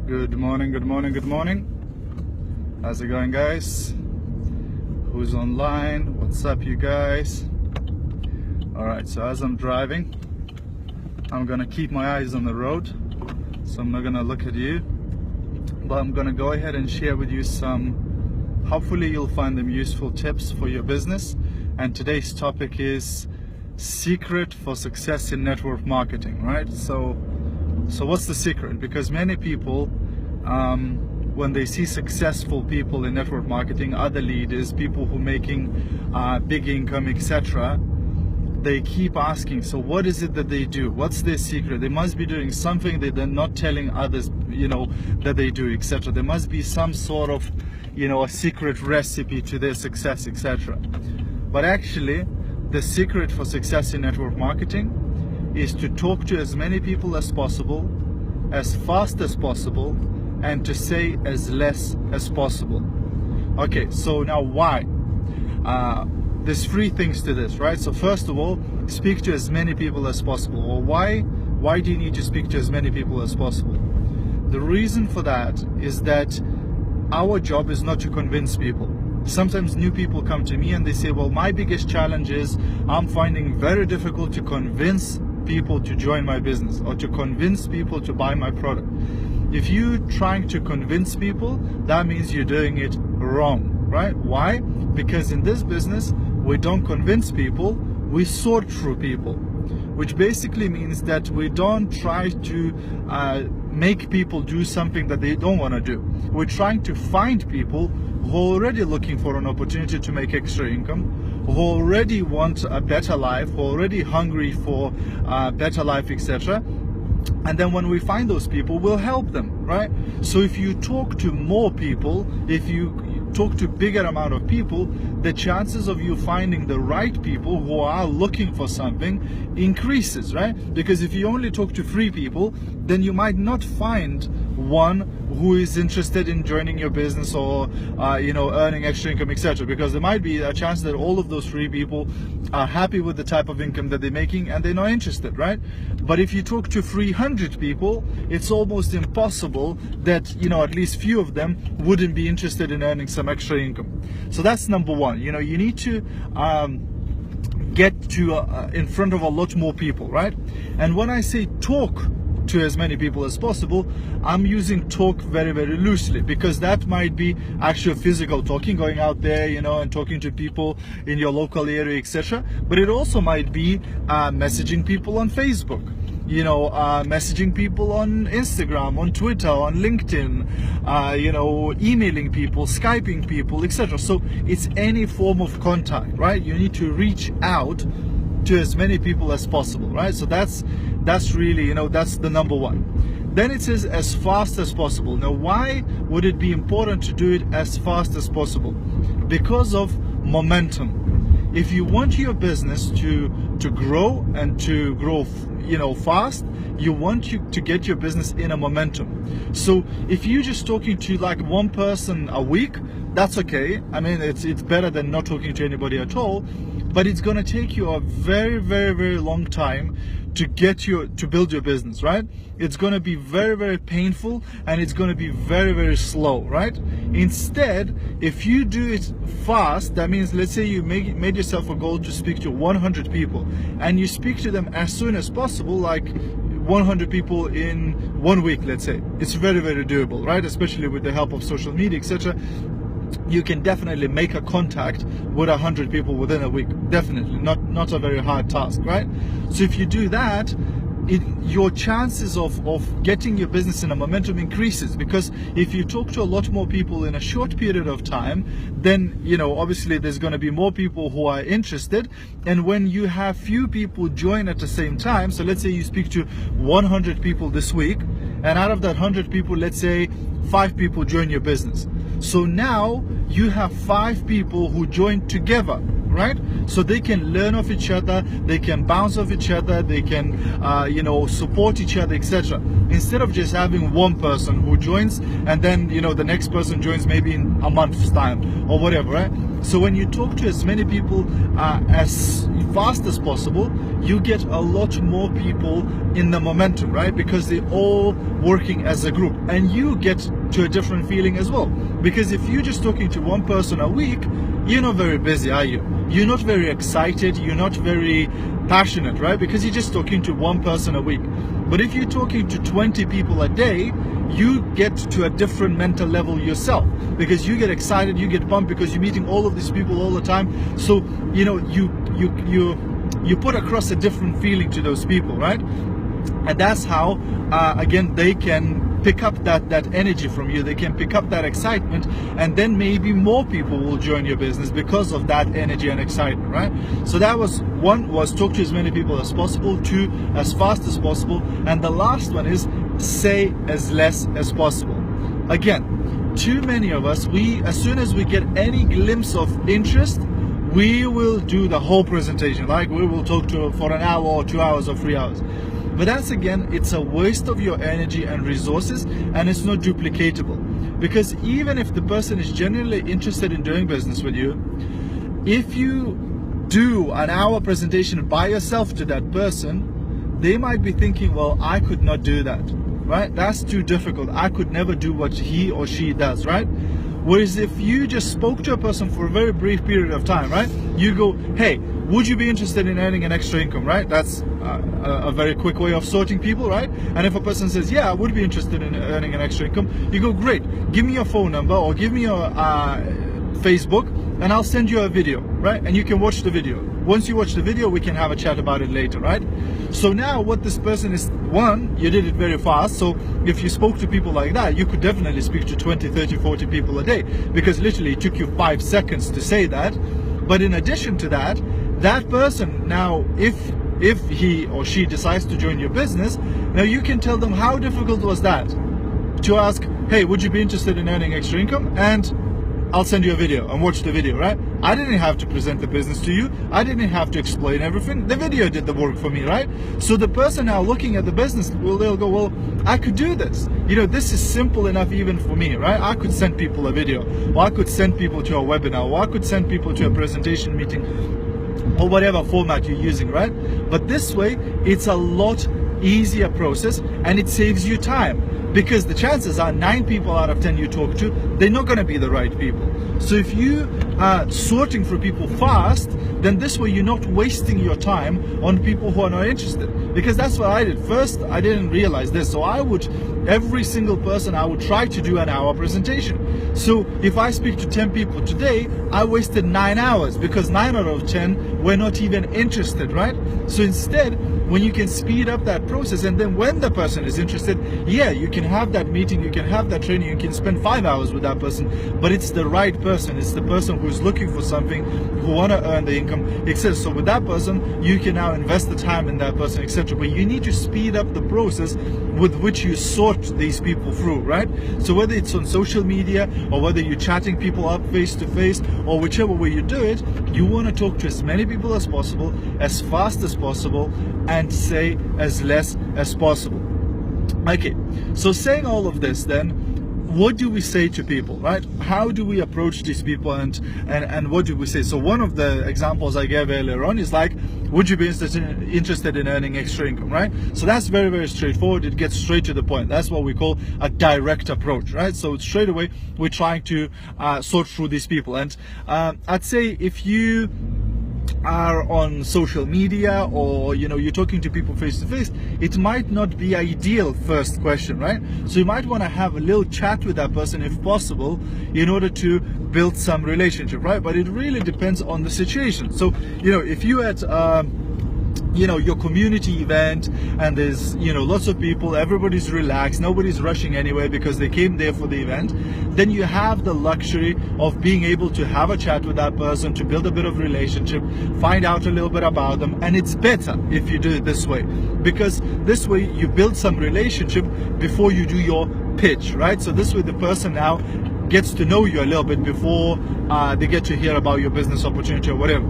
Good morning, good morning, good morning. How's it going, guys? Who's online? What's up, you guys? Alright, so as I'm driving, I'm gonna keep my eyes on the road, so I'm not gonna look at you, but I'm gonna go ahead and share with you some, hopefully you'll find them useful tips for your business. And today's topic is secret for success in network marketing, right? So what's the secret? Because many people, when they see successful people in network marketing, other leaders, people who are making big income, etc., they keep asking, so what is it that they do? What's their secret? They must be doing something that they're not telling others, that they do, etc. There must be some sort of, a secret recipe to their success, etc. But actually, the secret for success in network marketing is to talk to as many people as possible, as fast as possible, and to say as less as possible. Okay, so now why? There's three things to this, right? So first of all, speak to as many people as possible. Well, why do you need to speak to as many people as possible? The reason for that is that our job is not to convince people. Sometimes new people come to me and they say, well, my biggest challenge is I'm finding very difficult to convince people to join my business or to convince people to buy my product. If you're trying to convince people, that means you're doing it wrong, right? Why? Because in this business, we don't convince people, we sort through people, which basically means that we don't try to make people do something that they don't want to do. We're trying to find people who are already looking for an opportunity to make extra income, who already want a better life, who are already hungry for a better life, etc. And then when we find those people, we'll help them, right? So if you talk to more people, if you talk to bigger amount of people, the chances of you finding the right people who are looking for something increases, right? Because if you only talk to 3 people, then you might not find one who is interested in joining your business or earning extra income, etc. Because there might be a chance that all of those 3 people are happy with the type of income that they're making and they're not interested, right? But if you talk to 300 people, it's almost impossible that at least few of them wouldn't be interested in earning some extra income. So that's number one. You need to get to in front of a lot more people, right? And when I say talk to as many people as possible, I'm using talk very, very loosely, because that might be actual physical talking, going out there, and talking to people in your local area, etc. But it also might be messaging people on Facebook, messaging people on Instagram, on Twitter, on LinkedIn, emailing people, Skyping people, etc. So it's any form of contact, right? You need to reach out to as many people as possible, right? So that's really, that's the number one. Then it says as fast as possible. Now, why would it be important to do it as fast as possible? Because of momentum. If you want your business to grow and to grow fast, you want to get your business in a momentum. So if you're just talking to like one person a week, that's okay. I mean, it's better than not talking to anybody at all, but it's going to take you a very, very, very long time to build your business, right? It's going to be very, very painful, and it's going to be very, very slow, right? Instead, if you do it fast, that means, let's say you made yourself a goal to speak to 100 people, and you speak to them as soon as possible, like 100 people in 1 week, let's say. It's very, very doable, right? Especially with the help of social media, etc. You can definitely make a contact with 100 people within a week. Definitely not a very hard task, right? So if you do that, your chances of getting your business in a momentum increases, because if you talk to a lot more people in a short period of time, then obviously there's going to be more people who are interested. And when you have few people join at the same time, so let's say you speak to 100 people this week, and out of that 100 people, let's say 5 people join your business. So now you have 5 people who join together, right? So they can learn of each other, they can bounce off each other, they can you know, support each other, etc. Instead of just having one person who joins and then, you know, the next person joins maybe in a month's time or whatever, right? So when you talk to as many people as fast as possible, you get a lot more people in the momentum, right? Because they're all working as a group, and you get to a different feeling as well. Because if you're just talking to one person a week, you're not very busy, are you? You're not very excited, you're not very passionate, right? Because you're just talking to one person a week. But if you're talking to 20 people a day, you get to a different mental level yourself, because you get excited, you get pumped, because you're meeting all of these people all the time. So, you know, you put across a different feeling to those people, right? And that's how, again, they can pick up that energy from you, they can pick up that excitement, and then maybe more people will join your business because of that energy and excitement, right? So that was one, was talk to as many people as possible. Two, as fast as possible. And the last one is say as less as possible. Again, too many of us, as soon as we get any glimpse of interest, we will do the whole presentation, like we will talk to for an hour or 2 hours or 3 hours. But that's, again, it's a waste of your energy and resources, and it's not duplicatable. Because even if the person is genuinely interested in doing business with you, if you do an hour presentation by yourself to that person, they might be thinking, well, I could not do that, right? That's too difficult. I could never do what he or she does, right? Whereas if you just spoke to a person for a very brief period of time, right? You go, hey, would you be interested in earning an extra income, right? That's a very quick way of sorting people, right? And if a person says, yeah, I would be interested in earning an extra income, you go, great, give me your phone number or give me your Facebook, and I'll send you a video, right? And you can watch the video. Once you watch the video, we can have a chat about it later, right? So now what this person is, one, you did it very fast. So if you spoke to people like that, you could definitely speak to 20, 30, 40 people a day, because literally it took you 5 seconds to say that. But in addition to that, that person now, if he or she decides to join your business, now you can tell them, how difficult was that to ask, hey, would you be interested in earning extra income? And I'll send you a video and watch the video, right? I didn't have to present the business to you. I didn't have to explain everything. The video did the work for me, right? So the person now looking at the business, well, they'll go, well, I could do this. You know, this is simple enough even for me, right? I could send people a video, or I could send people to a webinar, or I could send people to a presentation meeting, or whatever format you're using, right? But this way, it's a lot easier process, and it saves you time. Because the chances are 9 people out of 10 you talk to, they're not going to be the right people. So if you are sorting for people fast, then this way you're not wasting your time on people who are not interested. Because that's what I did. First, I didn't realize this. So I would, every single person, I would try to do an hour presentation. So if I speak to 10 people today, I wasted 9 hours, because 9 out of 10 were not even interested, right? So instead, when you can speed up that process, and then when the person is interested, yeah, you can have that meeting, you can have that training, you can spend 5 hours with that person, but it's the right person. It's the person who's looking for something, who want to earn the income, etc. So with that person, you can now invest the time in that person, etc. But you need to speed up the process with which you sort these people through, right? So whether it's on social media, or whether you're chatting people up face to face, or whichever way you do it, you want to talk to as many people as possible, as fast as possible, and say as less as possible. Okay, so saying all of this, then what do we say to people, right? How do we approach these people, and what do we say? So one of the examples I gave earlier on is like, would you be interested in earning extra income, right? So that's very, very straightforward. It gets straight to the point. That's what we call a direct approach, right? So straight away, we're trying to sort through these people. And I'd say if you are on social media, or you know, you're talking to people face to face, it might not be ideal first question, right? So you might want to have a little chat with that person if possible, in order to build some relationship, right? But it really depends on the situation. So you know, if you at you know, your community event, and there's, you know, lots of people, everybody's relaxed, nobody's rushing anywhere because they came there for the event, then you have the luxury of being able to have a chat with that person, to build a bit of relationship, find out a little bit about them. And it's better if you do it this way, because this way you build some relationship before you do your pitch, right? So this way the person now gets to know you a little bit before they get to hear about your business opportunity or whatever.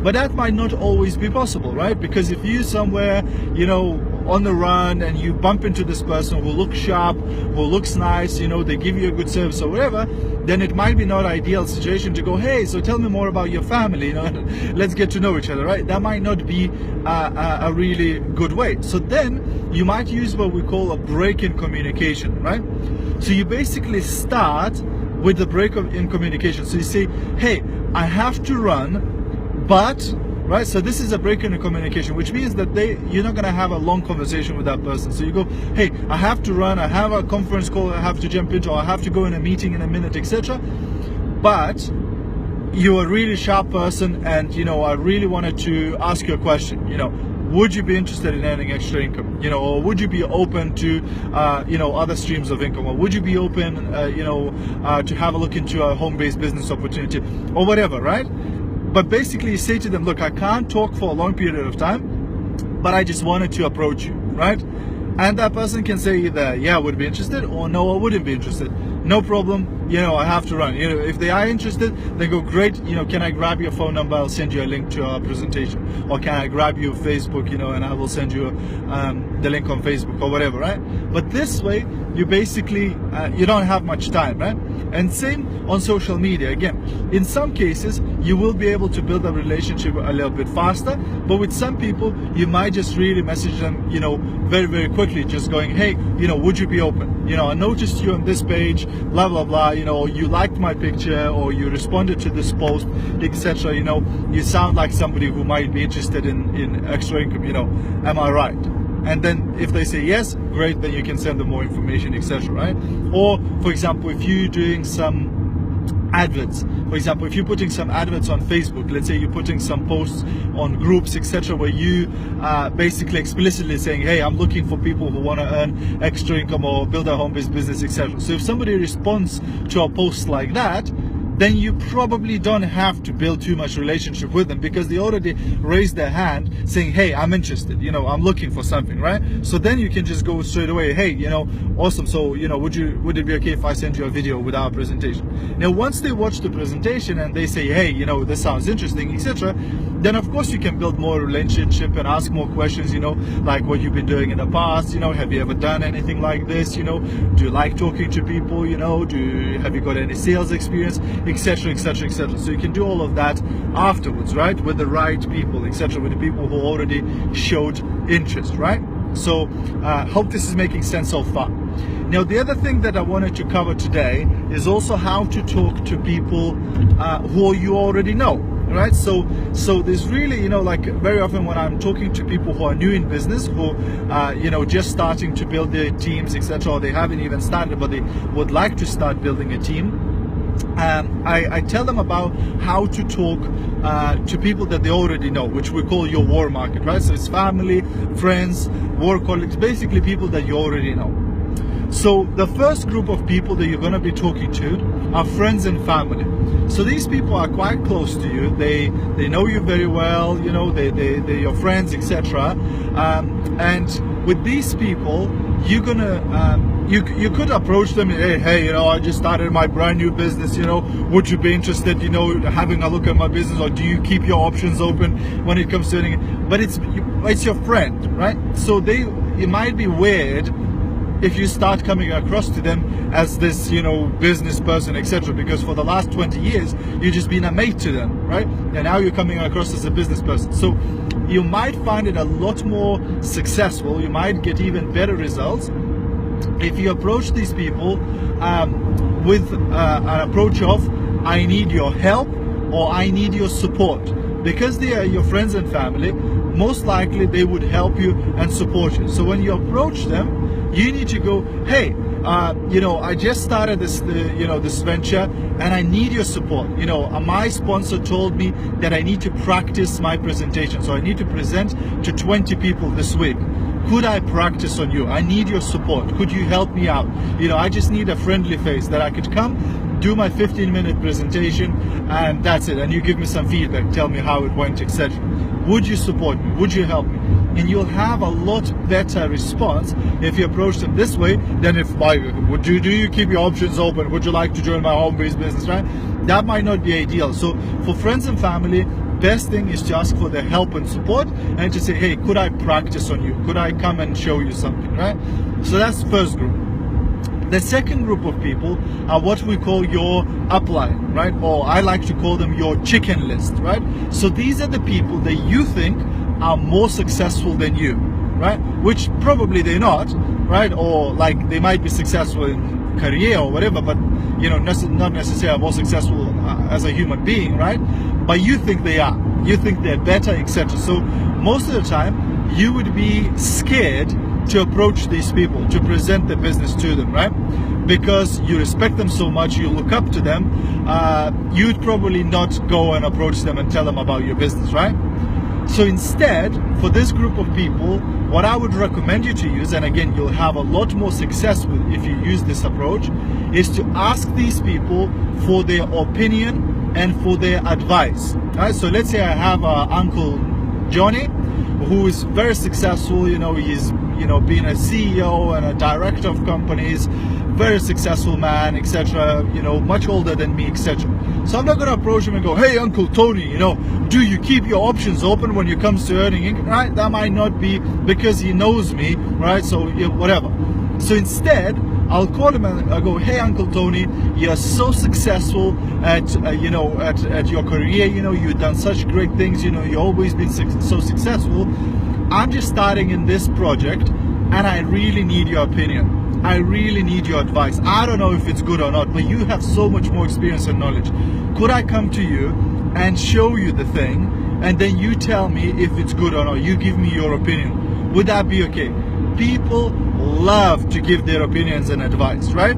But that might not always be possible, right? Because if you're somewhere, you know, on the run and you bump into this person who looks sharp, who looks nice, you know, they give you a good service or whatever, then it might be not an ideal situation to go, hey, so tell me more about your family, you know, let's get to know each other, right? That might not be a really good way. So then you might use what we call a break in communication, right? So you basically start with the break in communication. So you say, hey, I have to run, but, right? So this is a break in the communication, which means that you're not going to have a long conversation with that person. So you go, hey, I have to run, I have a conference call I have to jump into, or I have to go in a meeting in a minute, etc. But you're a really sharp person, and you know, I really wanted to ask you a question. You know, would you be interested in earning extra income? You know, or would you be open to you know, other streams of income, or would you be open you know, to have a look into a home-based business opportunity or whatever, right? But basically you say to them, look, I can't talk for a long period of time, but I just wanted to approach you, right? And that person can say either, yeah, I would be interested, or no, I wouldn't be interested. No problem, you know, I have to run. You know, if they are interested, they go, great, you know, can I grab your phone number? I'll send you a link to our presentation. Or can I grab your Facebook, you know, and I will send you the link on Facebook or whatever, right? But this way, you basically, you don't have much time, right? And same on social media. Again, in some cases, you will be able to build a relationship a little bit faster, but with some people, you might just really message them, you know, very, very quickly, just going, hey, you know, would you be open? You know, I noticed you on this page, blah, blah, blah, you know, you liked my picture, or you responded to this post, etc. You know, you sound like somebody who might be interested in extra income, you know, am I right? And then if they say yes, great, then you can send them more information, etc. right? Or for example, if you're doing some adverts, for example, if you're putting some adverts on Facebook, let's say you're putting some posts on groups, etc., where you basically explicitly saying, hey, I'm looking for people who want to earn extra income or build a home-based business, etc. So if somebody responds to a post like that, then you probably don't have to build too much relationship with them, because they already raised their hand saying, hey, I'm interested, you know, I'm looking for something, right? So then you can just go straight away, hey, you know, awesome, so, you know, would it be okay if I send you a video with our presentation? Now, once they watch the presentation and they say, hey, you know, this sounds interesting, etc., then of course you can build more relationship and ask more questions, you know, like what you've been doing in the past, you know, have you ever done anything like this, you know, do you like talking to people, you know, have you got any sales experience, etc., etc., etc. So you can do all of that afterwards, right, with the right people, etc., with the people who already showed interest, right? So hope this is making sense so far. Now, the other thing that I wanted to cover today is also how to talk to people who you already know, right? So there's really, you know, like very often when I'm talking to people who are new in business, who you know, just starting to build their teams, etc., or they haven't even started but they would like to start building a team, I tell them about how to talk to people that they already know, which we call your warm market, right? So it's family, friends, work colleagues, basically people that you already know. So the first group of people that you're going to be talking to are friends and family. So these people are quite close to you. They know you very well, you know, they're your friends, etc. And with these people, you're gonna you could approach them, hey, you know, I just started my brand new business, you know, would you be interested, you know, having a look at my business, or do you keep your options open when it comes to anything? But it's your friend, right? So it might be weird if you start coming across to them as this, you know, business person, etc., because for the last 20 years you've just been a mate to them, right? And now you're coming across as a business person. So you might find it a lot more successful, you might get even better results if you approach these people with an approach of, I need your help or I need your support. Because they are your friends and family, most likely they would help you and support you. So when you approach them, you need to go, hey, you know, I just started this, you know, this venture, and I need your support. You know, my sponsor told me that I need to practice my presentation, so I need to present to 20 people this week. Could I practice on you? I need your support. Could you help me out? You know, I just need a friendly face that I could come, do my 15-minute presentation, and that's it. And you give me some feedback, tell me how it went, etc. would you support me? Would you help me? And you'll have a lot better response if you approach them this way than if, do you keep your options open? Would you like to join my home-based business, right? That might not be ideal. So for friends and family, best thing is to ask for their help and support and to say, hey, could I practice on you? Could I come and show you something, right? So that's the first group. The second group of people are what we call your upline, right? Or I like to call them your chicken list, right? So these are the people that you think are more successful than you, right? Which probably they're not, right? Or like they might be successful in career or whatever, but you know, not necessarily more successful as a human being, right? But you think they are. You think they're better, etc. So most of the time, you would be scared to approach these people, to present the business to them, right? Because you respect them so much, you look up to them, you'd probably not go and approach them and tell them about your business, right? So instead, for this group of people, what I would recommend you to use, and again, you'll have a lot more success with if you use this approach, is to ask these people for their opinion and for their advice, right? So let's say I have Uncle Johnny, who is very successful, you know, he's, you know, being a CEO and a director of companies, very successful man, etc., you know, much older than me, etc. So I'm not going to approach him and go, hey, Uncle Tony, you know, do you keep your options open when it comes to earning income, right? That might not be because he knows me, right? So you know, whatever. So instead, I'll call him and I'll go, hey, Uncle Tony, you're so successful at, you know, at your career, you know, you've done such great things, you know, you've always been so successful. I'm just starting in this project and I really need your opinion. I really need your advice. I don't know if it's good or not, but you have so much more experience and knowledge. Could I come to you and show you the thing and then you tell me if it's good or not? You give me your opinion. Would that be okay? People love to give their opinions and advice, right?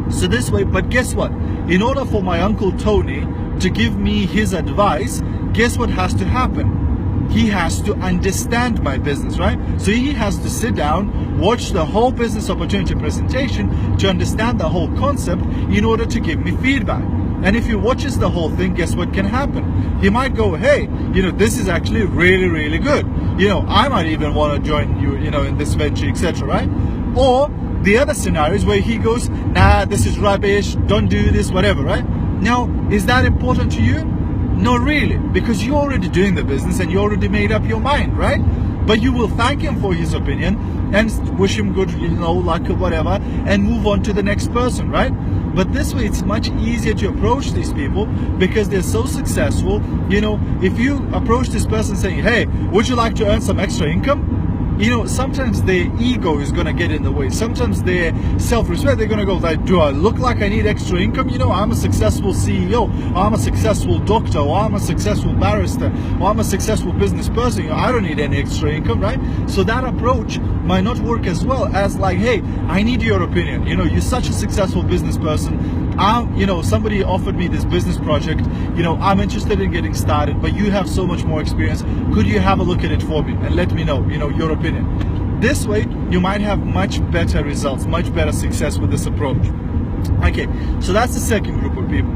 So this way, but guess what? In order for my Uncle Tony to give me his advice, guess what has to happen? He has to understand my business, right? So he has to sit down, watch the whole business opportunity presentation to understand the whole concept in order to give me feedback. And if he watches the whole thing, guess what can happen? He might go, hey, you know, this is actually really, really good. You know, I might even want to join you, you know, in this venture, etc., right? Or the other scenarios where he goes, nah, this is rubbish, don't do this, whatever, right? Now, is that important to you? Not really, because you're already doing the business and you already made up your mind, right? But you will thank him for his opinion and wish him good, you know, luck or whatever, and move on to the next person, right? But this way, it's much easier to approach these people because they're so successful. You know, if you approach this person saying, hey, would you like to earn some extra income? You know, sometimes their ego is going to get in the way. Sometimes their self-respect, they're going to go like, do I look like I need extra income? You know, I'm a successful CEO, or I'm a successful doctor, or I'm a successful barrister, or I'm a successful business person. You know, I don't need any extra income, right? So that approach might not work as well as like, hey, I need your opinion. You know, you're such a successful business person. You know, somebody offered me this business project. You know, I'm interested in getting started, but you have so much more experience. Could you have a look at it for me and let me know, you know, your opinion? This way, you might have much better results, much better success with this approach. Okay, so that's the second group of people.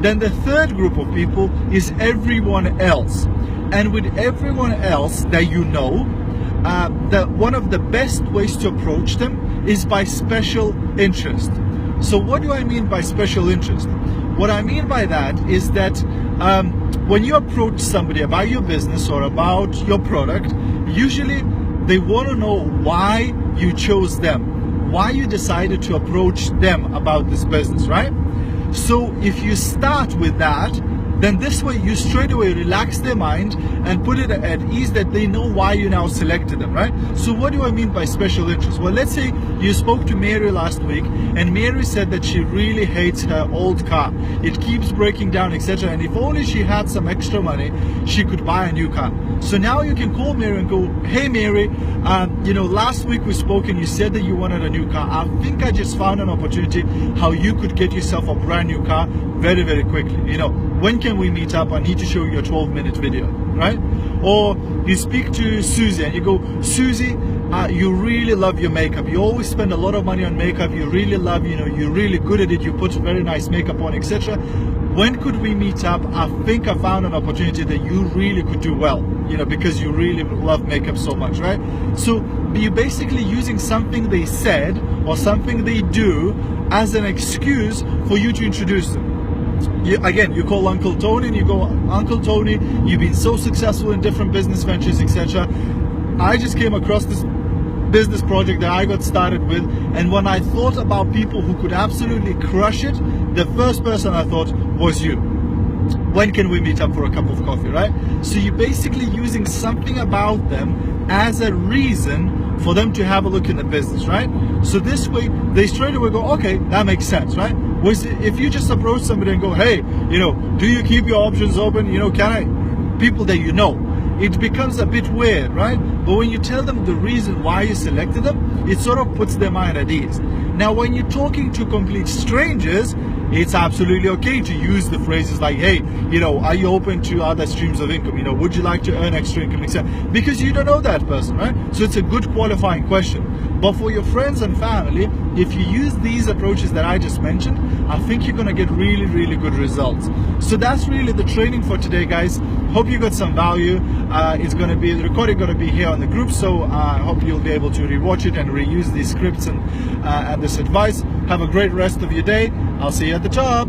Then the third group of people is everyone else. And with everyone else that you know, one of the best ways to approach them is by special interest. So what do I mean by special interest? What I mean by that is that when you approach somebody about your business or about your product, usually they want to know why you chose them, why you decided to approach them about this business, right? So if you start with that, then this way you straight away relax their mind and put it at ease that they know why you now selected them, right? So what do I mean by special interest? Well, let's say you spoke to Mary last week and Mary said that she really hates her old car. It keeps breaking down, etc. And if only she had some extra money, she could buy a new car. So now you can call Mary and go, hey Mary, you know, last week we spoke and you said that you wanted a new car. I think I just found an opportunity how you could get yourself a brand new car very, very quickly. You know, when can we meet up? I need to show you a 12-minute video, right? Or you speak to Susie and you go, Susie, you really love your makeup. You always spend a lot of money on makeup. You really love, you know, you're really good at it. You put very nice makeup on, etc. when could we meet up? I think I found an opportunity that you really could do well, you know, because you really love makeup so much, right? So you're basically using something they said or something they do as an excuse for you to introduce them. You call Uncle Tony and you go, Uncle Tony, you've been so successful in different business ventures, etc. I just came across this business project that I got started with, and when I thought about people who could absolutely crush it, the first person I thought was you. When can we meet up for a cup of coffee, right? So you're basically using something about them as a reason for them to have a look in the business, right? So this way they straight away go, okay, that makes sense, right? Whereas if you just approach somebody and go, hey, you know, do you keep your options open? You know, can I? People that you know, it becomes a bit weird, right? But when you tell them the reason why you selected them, it sort of puts their mind at ease. Now, when you're talking to complete strangers, it's absolutely okay to use the phrases like, hey, you know, are you open to other streams of income? You know, would you like to earn extra income, etc.? Because you don't know that person, right? So it's a good qualifying question. But for your friends and family, if you use these approaches that I just mentioned, I think you're going to get really, really good results. So that's really the training for today, guys. Hope you got some value. It's going to be, the recording going to be here on the group, so I hope you'll be able to rewatch it and reuse these scripts and this advice. Have a great rest of your day. I'll see you at the top.